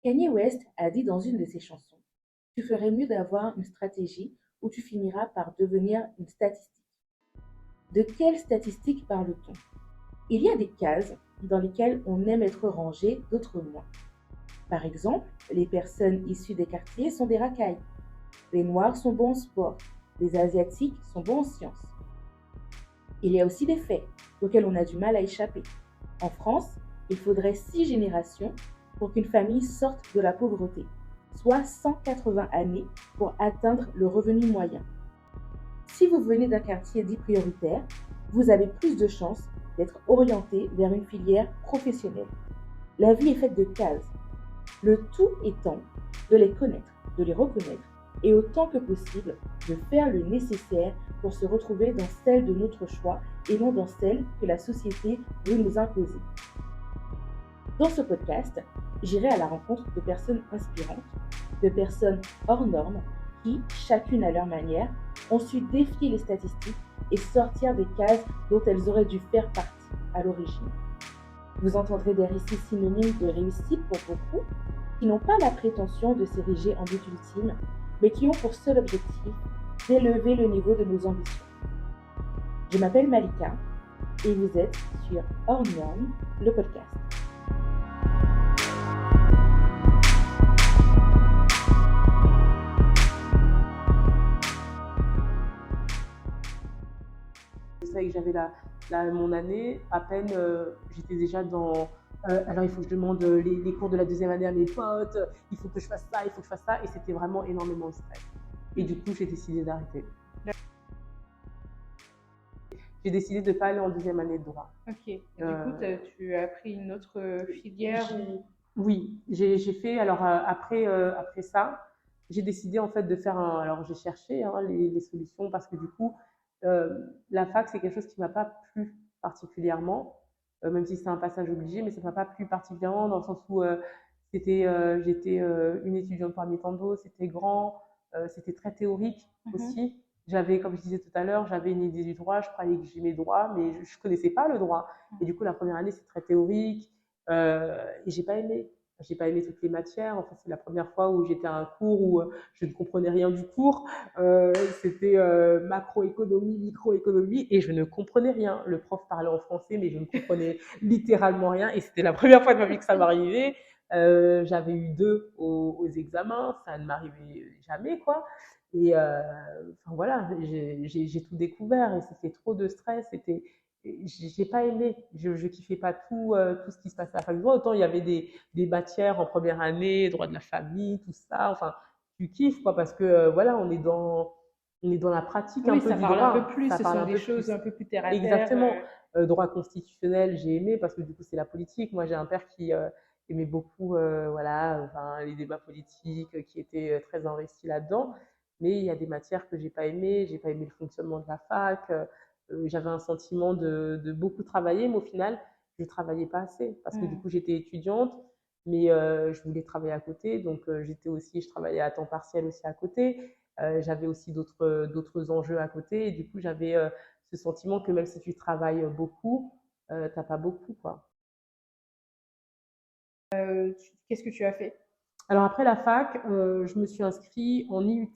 Kanye West a dit dans une de ses chansons: tu ferais mieux d'avoir une stratégie ou tu finiras par devenir une statistique. De quelle statistique parle-t-on? Il y a des cases dans lesquelles on aime être rangé, d'autres moins. Par exemple, les personnes issues des quartiers sont des racailles. Les Noirs sont bons en sport. Les Asiatiques sont bons en sciences. Il y a aussi des faits auxquels on a du mal à échapper. En France, il faudrait 6 générations pour qu'une famille sorte de la pauvreté, soit 180 années pour atteindre le revenu moyen. Si vous venez d'un quartier dit prioritaire, vous avez plus de chances d'être orienté vers une filière professionnelle. La vie est faite de cases, le tout étant de les connaître, de les reconnaître et autant que possible de faire le nécessaire pour se retrouver dans celle de notre choix et non dans celle que la société veut nous imposer. Dans ce podcast, j'irai à la rencontre de personnes inspirantes, de personnes hors normes qui, chacune à leur manière, ont su défier les statistiques et sortir des cases dont elles auraient dû faire partie à l'origine. Vous entendrez des récits synonymes de réussite pour beaucoup, qui n'ont pas la prétention de s'ériger en but ultime, mais qui ont pour seul objectif d'élever le niveau de nos ambitions. Je m'appelle Malika et vous êtes sur Hors Normes, le podcast. C'est que j'avais mon année, à peine j'étais déjà dans. Alors il faut que je demande les cours de la deuxième année à mes potes, il faut que je fasse ça, il faut que je fasse ça, et c'était vraiment énormément de stress. Et du coup, j'ai décidé d'arrêter. J'ai décidé de ne pas aller en deuxième année de droit. Ok. Et du coup, tu as pris une autre filière Oui, j'ai fait. Alors après ça, j'ai décidé en fait de faire un. Alors j'ai cherché les solutions parce que du coup, la fac c'est quelque chose qui m'a pas plu particulièrement, même si c'est un passage obligé, mais ça m'a pas plu particulièrement dans le sens où j'étais une étudiante parmi tant d'autres, c'était grand, c'était très théorique aussi. J'avais, comme je disais tout à l'heure, j'avais une idée du droit, je croyais que j'aimais le droit, mais je connaissais pas le droit. Et du coup, la première année, c'est très théorique. Et j'ai pas aimé. J'ai pas aimé toutes les matières. En fait, c'est la première fois où j'étais à un cours où je ne comprenais rien du cours. C'était macroéconomie, microéconomie, et je ne comprenais rien. Le prof parlait en français, mais je ne comprenais littéralement rien. Et c'était la première fois de ma vie que ça m'arrivait. J'avais eu 2 aux examens, ça ne m'arrivait jamais, quoi. Et enfin voilà, j'ai tout découvert et c'était trop de stress. J'ai pas aimé, je kiffais pas tout ce qui se passait à la fac de droit. Autant il y avait des matières en première année, droit de la famille, tout ça. Enfin, tu kiffes quoi parce que voilà, on est dans la pratique un peu ça du parle droit. un peu plus, Ça ce parle sont un des peu choses plus. un peu plus terre à terre. Exactement. Droit constitutionnel, j'ai aimé parce que du coup c'est la politique. Moi j'ai un père qui aimait beaucoup voilà, enfin, les débats politiques, qui était très investi là-dedans. Mais il y a des matières que j'ai pas aimées. J'ai pas aimé le fonctionnement de la fac. J'avais un sentiment de beaucoup travailler, mais au final, je ne travaillais pas assez parce que du coup, j'étais étudiante, mais je voulais travailler à côté. Donc, je travaillais à temps partiel aussi à côté. J'avais aussi d'autres enjeux à côté. Et du coup, j'avais ce sentiment que même si tu travailles beaucoup, t'as pas beaucoup, quoi. Qu'est-ce que tu as fait? Alors après la fac, je me suis inscrite en IUT,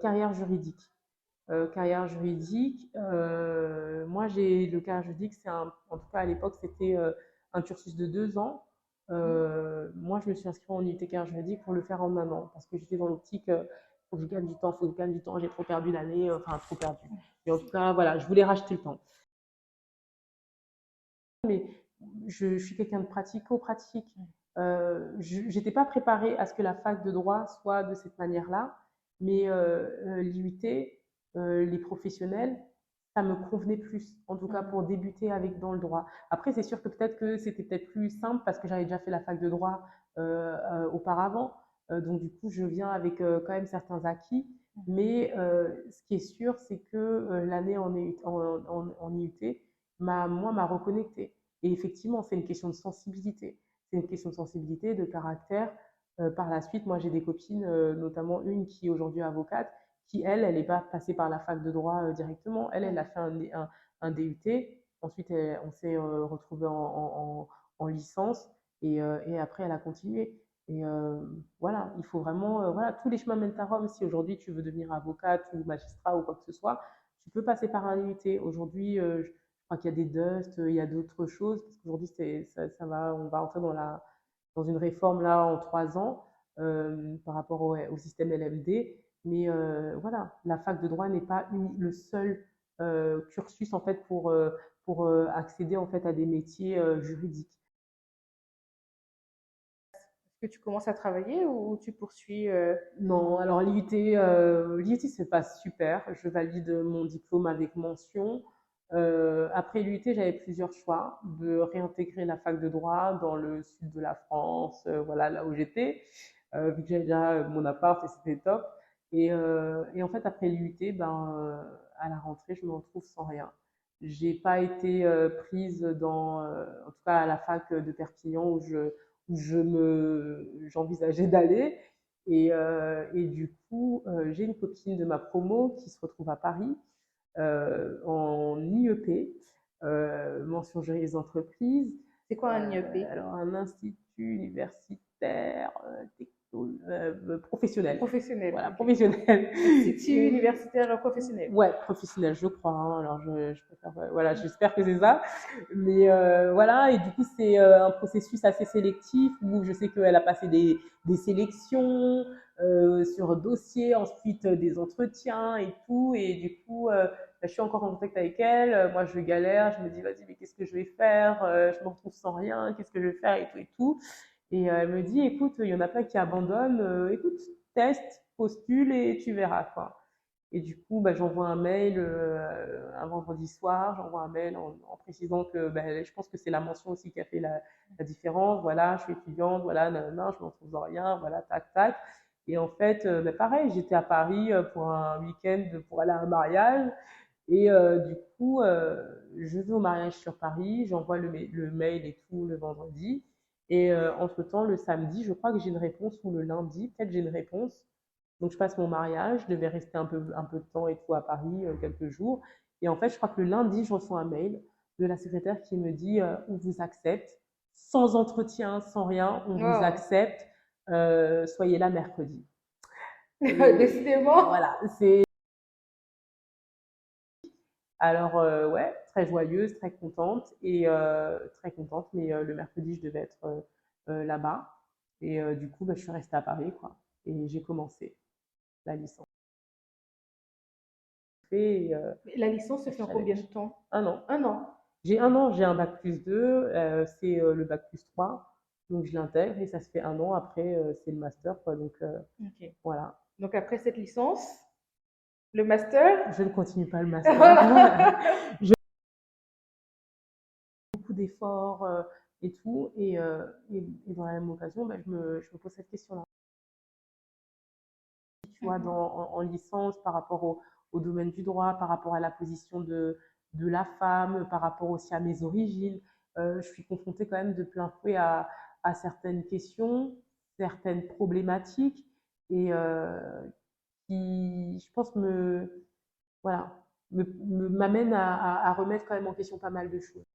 carrière juridique. Carrière juridique, moi j'ai le carrière juridique, en tout cas à l'époque c'était un cursus de 2 ans. Moi je me suis inscrite en IUT carrière juridique pour le faire en un an parce que j'étais dans l'optique, faut que je gagne du temps, faut que je gagne du temps, j'ai trop perdu l'année, enfin trop perdu. Mais en tout cas voilà, je voulais racheter le temps. Mais je suis quelqu'un de pratico-pratique. Je n'étais pas préparée à ce que la fac de droit soit de cette manière-là, mais l'IUT, les professionnels, ça me convenait plus, en tout cas pour débuter dans le droit. Après, c'est sûr que peut-être que c'était peut-être plus simple parce que j'avais déjà fait la fac de droit auparavant. Donc du coup, je viens avec quand même certains acquis. Mais ce qui est sûr, c'est que l'année en IUT m'a reconnecté. Et effectivement, c'est une question de sensibilité. C'est une question de sensibilité, de caractère. Par la suite, moi, j'ai des copines, notamment une qui est aujourd'hui avocate, qui, elle n'est pas passée par la fac de droit directement. Elle a fait un DUT. Ensuite, on s'est retrouvés en licence. Et après, elle a continué. Et voilà, il faut vraiment, voilà, tous les chemins mènent à Rome. Si aujourd'hui tu veux devenir avocate ou magistrat ou quoi que ce soit, tu peux passer par un IUT. Aujourd'hui, je crois qu'il y a des DUST, il y a d'autres choses, parce qu'aujourd'hui, ça va, on va entrer dans une réforme là en 3 ans par rapport au système LMD. Mais voilà, la fac de droit n'est pas le seul cursus en fait pour accéder en fait à des métiers juridiques. Est-ce que tu commences à travailler ou tu poursuis Non, alors l'IUT se passe super. Je valide mon diplôme avec mention. Après l'IUT, j'avais plusieurs choix de réintégrer la fac de droit dans le sud de la France, voilà, là où j'étais, vu que j'avais déjà mon appart et c'était top. Et en fait, après l'IUT, ben, à la rentrée, je me retrouve sans rien. J'ai pas été prise en tout cas à la fac de Perpignan j'envisageais d'aller. Et du coup, j'ai une copine de ma promo qui se retrouve à Paris en IEP, mention juriste d'entreprise. C'est quoi un IEP? Alors, un institut universitaire professionnel. Professionnel. Voilà, Ok. professionnel. Institut universitaire professionnel. Ouais, professionnel, je crois. Hein. Alors, je préfère, voilà, j'espère que c'est ça. Mais voilà, et du coup, c'est un processus assez sélectif où je sais qu'elle a passé des sélections sur dossier, ensuite des entretiens et tout. Et du coup, je suis encore en contact avec elle. Moi, je galère, je me dis, vas-y, mais qu'est-ce que je vais faire? Je me retrouve sans rien, qu'est-ce que je vais faire et tout et tout. Et elle me dit, écoute, il y en a plein qui abandonnent. Écoute, teste, postule et tu verras, quoi. Et du coup, bah, j'envoie un mail un vendredi soir, j'envoie un mail en précisant que bah, je pense que c'est la mention aussi qui a fait la différence. Voilà, je suis étudiante, voilà, nanana, je ne m'en trouve dans rien, voilà, tac, tac. Et en fait, bah, pareil, j'étais à Paris pour un week-end pour aller à un mariage. Et du coup, je vais au mariage sur Paris, j'envoie le mail et tout le vendredi. Et entre-temps, le samedi, je crois que j'ai une réponse, ou le lundi, peut-être j'ai une réponse. Donc, je passe mon mariage, je devais rester un peu de temps et tout à Paris, quelques jours. Et en fait, je crois que le lundi, je reçois un mail de la secrétaire qui me dit on vous accepte, sans entretien, sans rien, on vous Oh. accepte, soyez là mercredi. Décidément. Voilà, c'est. Alors, ouais, très joyeuse, très contente, mais le mercredi, je devais être là-bas. Et du coup, bah, je suis restée à Paris, quoi. Et j'ai commencé la licence. Et, La licence se fait en combien de temps? 1 an. 1 an. J'ai 1 an, j'ai un bac plus 2, c'est le bac plus 3. Donc, je l'intègre et ça se fait 1 an. Après, c'est le master, quoi. Donc, Ok. voilà. Donc après cette licence, le master. Je ne continue pas le master. Je fais beaucoup d'efforts et tout. Et dans la même occasion, bah, je me pose cette question-là. Tu vois, en licence, par rapport au domaine du droit, par rapport à la position de la femme, par rapport aussi à mes origines, je suis confrontée quand même de plein fouet à certaines questions, certaines problématiques, et qui, je pense, voilà, m'amènent à remettre quand même en question pas mal de choses.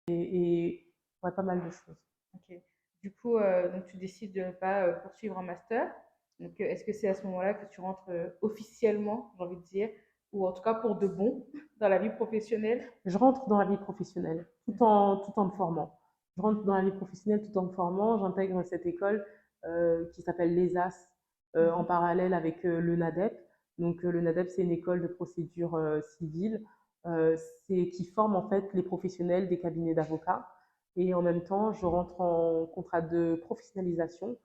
Et ouais, pas mal de choses. Ok. Du coup, donc tu décides de ne pas poursuivre un master. Donc, est-ce que c'est à ce moment-là que tu rentres officiellement, j'ai envie de dire, ou en tout cas pour de bon, dans la vie professionnelle? Je rentre dans la vie professionnelle tout en me formant. Je rentre dans la vie professionnelle tout en me formant. J'intègre cette école qui s'appelle l'ESAS en parallèle avec le NADEP. Donc le NADEP, c'est une école de procédure civile qui forme en fait les professionnels des cabinets d'avocats. Et en même temps, je rentre en contrat de professionnalisation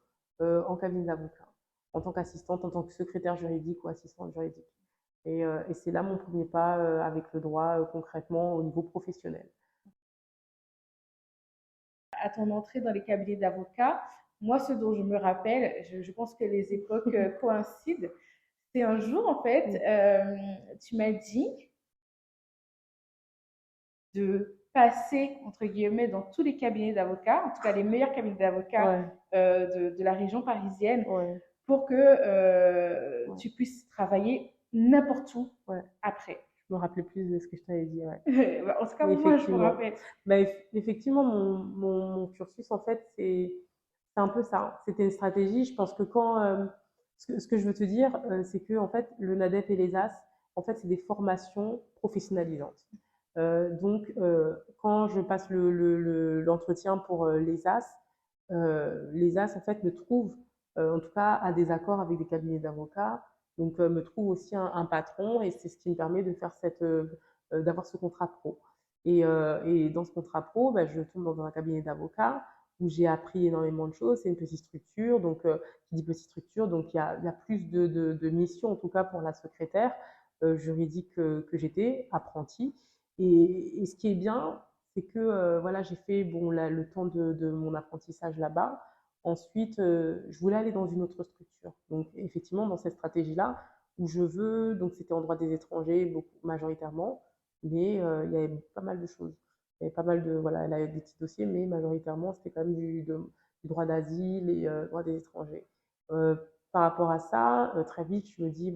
en cabinet d'avocat, en tant qu'assistante, en tant que secrétaire juridique ou assistante juridique. Et c'est là mon premier pas avec le droit concrètement au niveau professionnel. À ton entrée dans les cabinets d'avocats, moi, ce dont je me rappelle, je pense que les époques coïncident. C'est un jour, en fait, tu m'as dit de passer, entre guillemets, dans tous les cabinets d'avocats, en tout cas les meilleurs cabinets d'avocats de la région parisienne, pour que tu puisses travailler n'importe où après. Je me rappelais plus de ce que je t'avais dit, ouais. Bah, en tout cas, Mais moi, je me effectivement, rappelle. effectivement, mon cursus, en fait, c'est un peu ça. C'était une stratégie. Je pense que ce que je veux te dire, c'est que, en fait, le NADEP et les AS, en fait, c'est des formations professionnalisantes. Donc, quand je passe l'entretien pour les AS, en fait, me trouvent, en tout cas, à des accords avec des cabinets d'avocats. Donc, me trouve aussi un patron et c'est ce qui me permet de faire d'avoir ce contrat pro. Et dans ce contrat pro, bah, je tombe dans un cabinet d'avocats où j'ai appris énormément de choses. C'est une petite structure, donc qui dit petite structure, donc il y a plus de missions, en tout cas pour la secrétaire juridique que j'étais, apprentie. Et ce qui est bien, c'est que voilà, j'ai fait bon, le temps de mon apprentissage là-bas. Ensuite, je voulais aller dans une autre structure. Donc, effectivement, dans cette stratégie-là, où je veux, donc c'était en droit des étrangers, beaucoup, majoritairement, mais il y avait pas mal de choses. Il y avait pas mal de, voilà, elle avait des petits dossiers, mais majoritairement, c'était quand même du droit d'asile et droit des étrangers. Euh, Par rapport à ça, très vite, je me dis,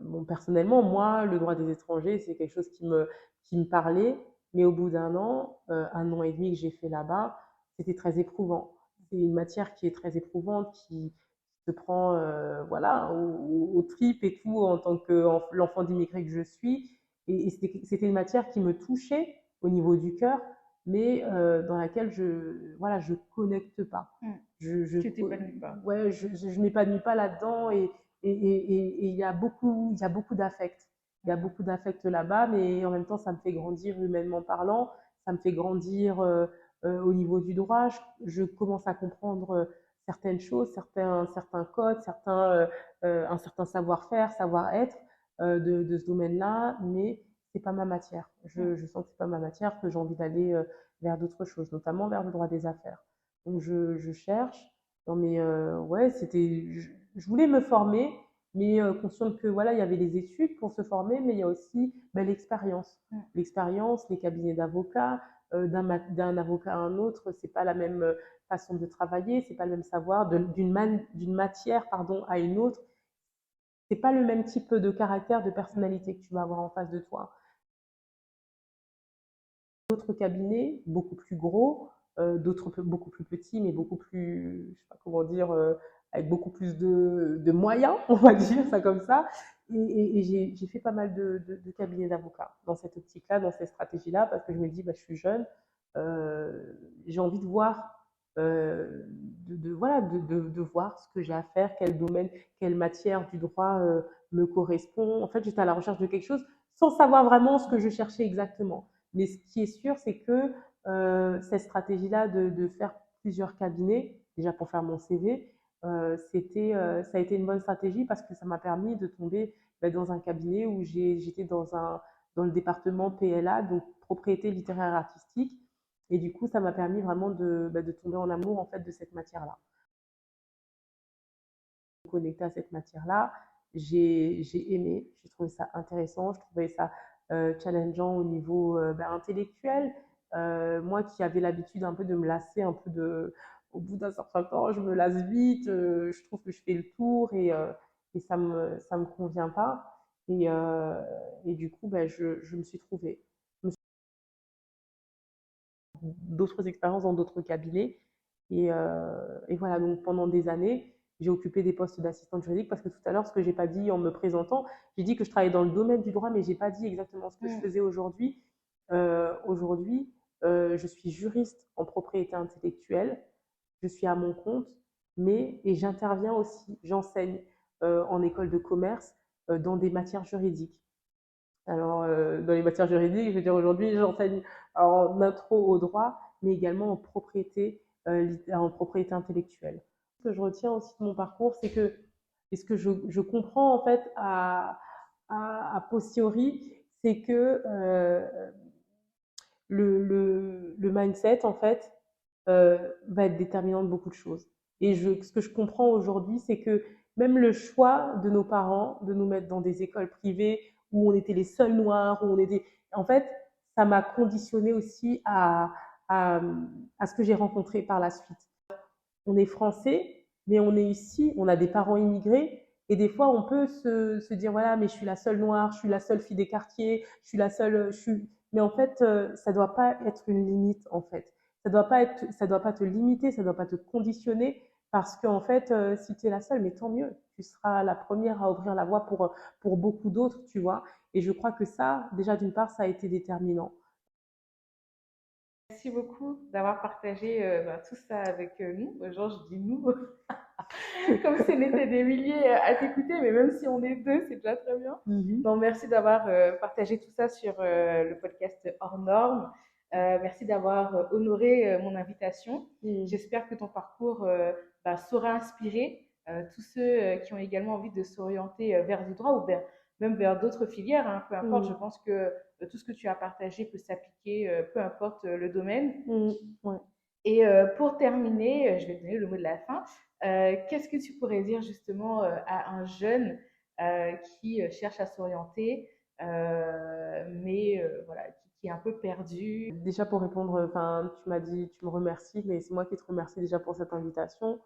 bon, personnellement, moi, le droit des étrangers, c'est quelque chose qui me parlait, mais au bout un an et demi que j'ai fait là-bas, c'était très éprouvant. C'est une matière qui est très éprouvante, qui te prend voilà, aux tripes et tout, en tant que l'enfant d'immigré que je suis. Et c'était une matière qui me touchait au niveau du cœur, mais dans laquelle voilà, je connecte pas. Mm. Je, Tu t'épanouis pas. ouais, je m'épanouis pas là-dedans et il y a beaucoup d'affect. Il y a beaucoup d'affect là-bas, mais en même temps, ça me fait grandir humainement parlant, ça me fait grandir au niveau du droit. Je commence à comprendre certaines choses, certains codes, un certain savoir-faire, savoir-être de ce domaine-là, mais c'est pas ma matière. Je sens que c'est pas ma matière, que j'ai envie d'aller vers d'autres choses, notamment vers le droit des affaires. Donc je cherche. Non mais ouais, je voulais me former, mais consciente que voilà, il y avait les études pour se former, mais il y a aussi ben, l'expérience. L'expérience, les cabinets d'avocats, d'un avocat à un autre, c'est pas la même façon de travailler, c'est pas le même savoir, d'une matière pardon, à une autre, c'est pas le même type de caractère, de personnalité que tu vas avoir en face de toi. D'autres cabinets, beaucoup plus gros, d'autres beaucoup plus petits, mais beaucoup plus, je sais pas comment dire, avec beaucoup plus de moyens, on va dire ça comme ça. Et j'ai fait pas mal de cabinets d'avocats dans cette optique-là, dans cette stratégie-là, parce que je me dis, bah, je suis jeune, j'ai envie de voir, voilà, de voir ce que j'ai à faire, quel domaine, quelle matière du droit me correspond. En fait, j'étais à la recherche de quelque chose sans savoir vraiment ce que je cherchais exactement. Mais ce qui est sûr, c'est que cette stratégie-là de faire plusieurs cabinets, déjà pour faire mon CV, ça a été une bonne stratégie parce que ça m'a permis de tomber dans un cabinet où j'étais dans le département PLA, donc propriété littéraire et artistique. Et du coup, ça m'a permis vraiment de tomber en amour en fait de cette matière-là. Connecté à cette matière-là, j'ai aimé, j'ai trouvé ça intéressant, je trouvais ça challengeant au niveau intellectuel. Moi qui avais l'habitude un peu de me lasser, au bout d'un certain temps, je me lasse vite, je trouve que je fais le tour et ça me convient pas. Et du coup, je me suis trouvée. D'autres expériences dans d'autres cabinets. Et voilà, donc pendant des années, j'ai occupé des postes d'assistante juridique parce que tout à l'heure, ce que j'ai pas dit en me présentant, j'ai dit que je travaillais dans le domaine du droit, mais j'ai pas dit exactement ce que je faisais aujourd'hui. Aujourd'hui, je suis juriste en propriété intellectuelle, je suis à mon compte, et j'interviens aussi, j'enseigne en école de commerce dans des matières juridiques. Alors, dans les matières juridiques, je veux dire, aujourd'hui, j'enseigne en intro au droit, mais également en propriété intellectuelle. Ce que je retiens aussi de mon parcours, c'est que, et ce que je comprends en fait a posteriori, c'est que le mindset, en fait, va être déterminant de beaucoup de choses. Et ce que je comprends aujourd'hui, c'est que même le choix de nos parents de nous mettre dans des écoles privées où on était les seuls noirs, en fait, ça m'a conditionné aussi à, à ce que j'ai rencontré par la suite. On est français, mais on est ici, on a des parents immigrés, Et des fois, on peut se dire, voilà, mais je suis la seule noire, je suis la seule fille des quartiers, je suis la seule, je suis... Mais en fait, ça doit pas être une limite, en fait. Ça doit pas te limiter, ça doit pas te conditionner, parce qu'en fait, si tu es la seule, mais tant mieux. Tu seras la première à ouvrir la voie pour beaucoup d'autres, tu vois. Et je crois que ça, déjà, d'une part, ça a été déterminant. Merci beaucoup d'avoir partagé tout ça avec nous. Genre, je dis nous, comme si on était des milliers à t'écouter, mais même si on est deux, c'est déjà très bien. Mhm. Donc, merci d'avoir partagé tout ça sur le podcast Hors Normes. Merci d'avoir honoré mon invitation. Mhm. J'espère que ton parcours saura inspirer tous ceux qui ont également envie de s'orienter vers du droit ou même vers d'autres filières, hein, peu importe. Je Mhm. pense que tout ce que tu as partagé peut s'appliquer, peu importe le domaine. Mhm. Ouais. Et pour terminer, je vais te donner le mot de la fin. Qu'est-ce que tu pourrais dire justement à un jeune qui cherche à s'orienter, mais voilà, qui est un peu perdu? Déjà pour répondre, enfin, tu m'as dit, tu me remercies, mais c'est moi qui te remercie déjà pour cette invitation,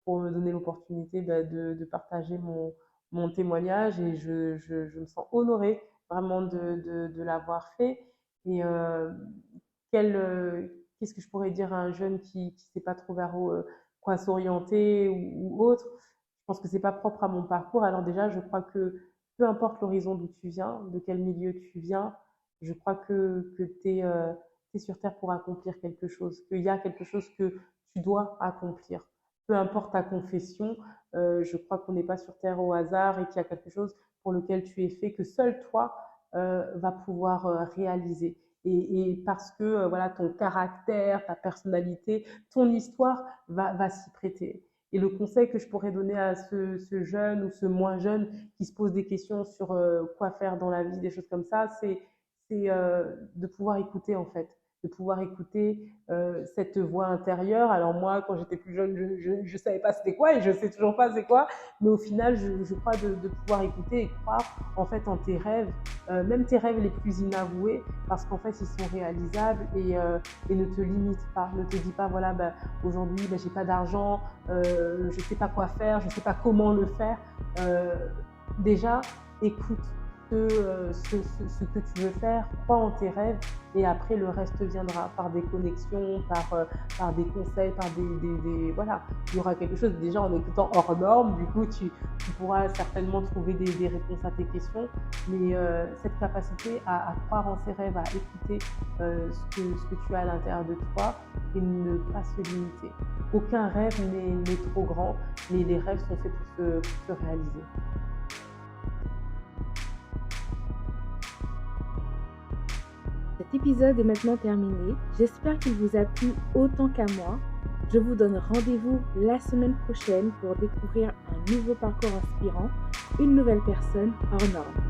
pour me donner l'opportunité de partager mon témoignage et je me sens honorée vraiment de l'avoir fait. Et qu'est-ce que je pourrais dire à un jeune qui ne sait pas trop vers où, quoi s'orienter ou autre? Je pense que c'est pas propre à mon parcours. Alors déjà, je crois que peu importe l'horizon d'où tu viens, de quel milieu tu viens, je crois que tu es sur Terre pour accomplir quelque chose, qu'il y a quelque chose que tu dois accomplir. Peu importe ta confession, je crois qu'on n'est pas sur Terre au hasard et qu'il y a quelque chose pour lequel tu es fait, que seul toi va pouvoir réaliser. Et parce que voilà, ton caractère, ta personnalité, ton histoire va s'y prêter. Et le conseil que je pourrais donner à ce jeune ou ce moins jeune qui se pose des questions sur quoi faire dans la vie, des choses comme ça, c'est de pouvoir écouter en fait, de pouvoir écouter cette voix intérieure. Alors moi, quand j'étais plus jeune, je savais pas c'était quoi et je sais toujours pas c'est quoi, mais au final, je crois de pouvoir écouter et croire en fait en tes rêves, même tes rêves les plus inavoués, parce qu'en fait, ils sont réalisables et ne te limite pas, ne te dis pas voilà, bah, aujourd'hui, bah, j'ai pas d'argent, je sais pas quoi faire, je sais pas comment le faire. Déjà, écoute ce que tu veux faire, crois en tes rêves et après le reste viendra par des connexions, par des conseils, par voilà, il y aura quelque chose déjà en écoutant hors norme, du coup tu pourras certainement trouver des réponses à tes questions, mais cette capacité à croire en ses rêves, à écouter ce que tu as à l'intérieur de toi et ne pas se limiter. Aucun rêve n'est trop grand, mais les rêves sont faits pour se réaliser. Cet épisode est maintenant terminé. J'espère qu'il vous a plu autant qu'à moi. Je vous donne rendez-vous la semaine prochaine pour découvrir un nouveau parcours inspirant, une nouvelle personne hors norme.